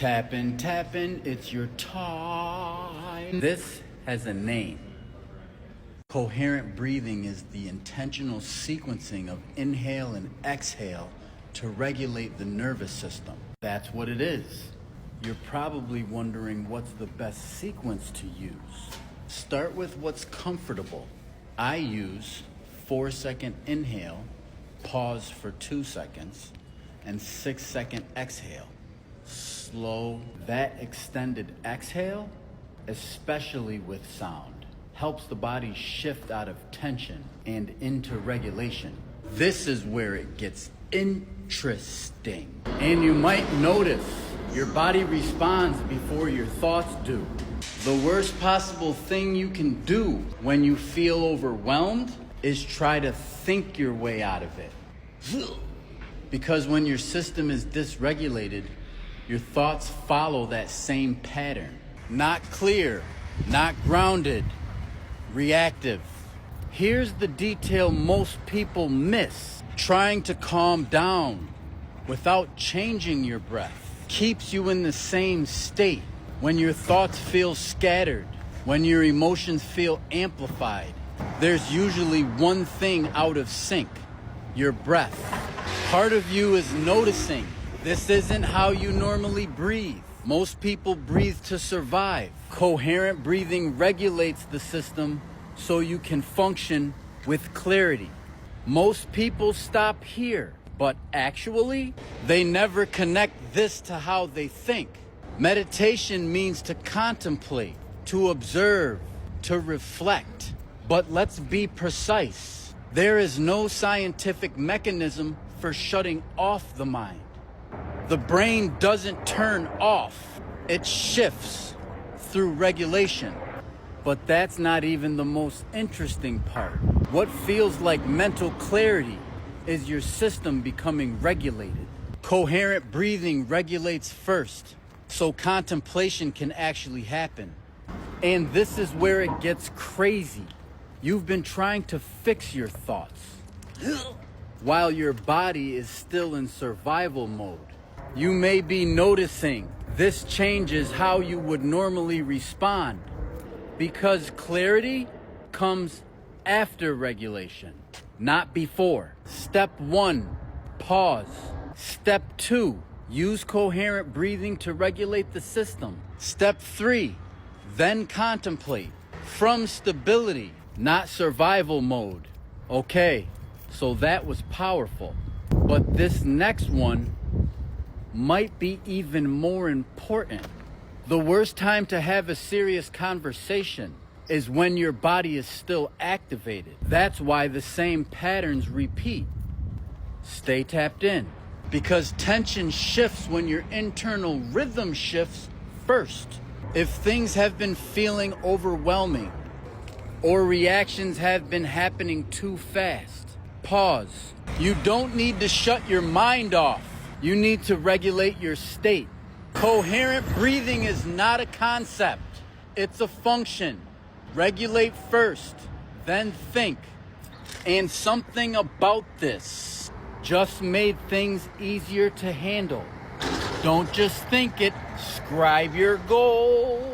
Tapping, tapping, it's your time. This has a name. Coherent breathing is the intentional sequencing of inhale and exhale to regulate the nervous system. That's what it is. You're probably wondering what's the best sequence to use. Start with what's comfortable. I use 4-second inhale, pause for 2 seconds, and 6-second exhale. Slow. That extended exhale, especially with sound, helps the body shift out of tension and into regulation. This is where it gets interesting. And you might notice your body responds before your thoughts do. The worst possible thing you can do when you feel overwhelmed is try to think your way out of it. Because when your system is dysregulated, your thoughts follow that same pattern. Not clear, not grounded, reactive. Here's the detail most people miss. Trying to calm down without changing your breath keeps you in the same state. When your thoughts feel scattered, when your emotions feel amplified, there's usually one thing out of sync: your breath. Part of you is noticing this isn't how you normally breathe. Most people breathe to survive. Coherent breathing regulates the system so you can function with clarity. Most people stop here, but actually, they never connect this to how they think. Meditation means to contemplate, to observe, to reflect. But let's be precise. There is no scientific mechanism for shutting off the mind. The brain doesn't turn off, it shifts through regulation. But that's not even the most interesting part. What feels like mental clarity is your system becoming regulated. Coherent breathing regulates first, so contemplation can actually happen. And this is where it gets crazy. You've been trying to fix your thoughts while your body is still in survival mode. You may be noticing this changes how you would normally respond, because clarity comes after regulation, not before. Step 1, pause. Step 2, use coherent breathing to regulate the system. Step 3, then contemplate from stability, not survival mode. Okay, so that was powerful. But this next one might be even more important. The worst time to have a serious conversation is when your body is still activated. That's why the same patterns repeat. Stay tapped in, because tension shifts when your internal rhythm shifts first. If things have been feeling overwhelming or reactions have been happening too fast, pause. You don't need to shut your mind off. You need to regulate your state. Coherent breathing is not a concept. It's a function. Regulate first, then think. And something about this just made things easier to handle. Don't just think it, scribe your goals.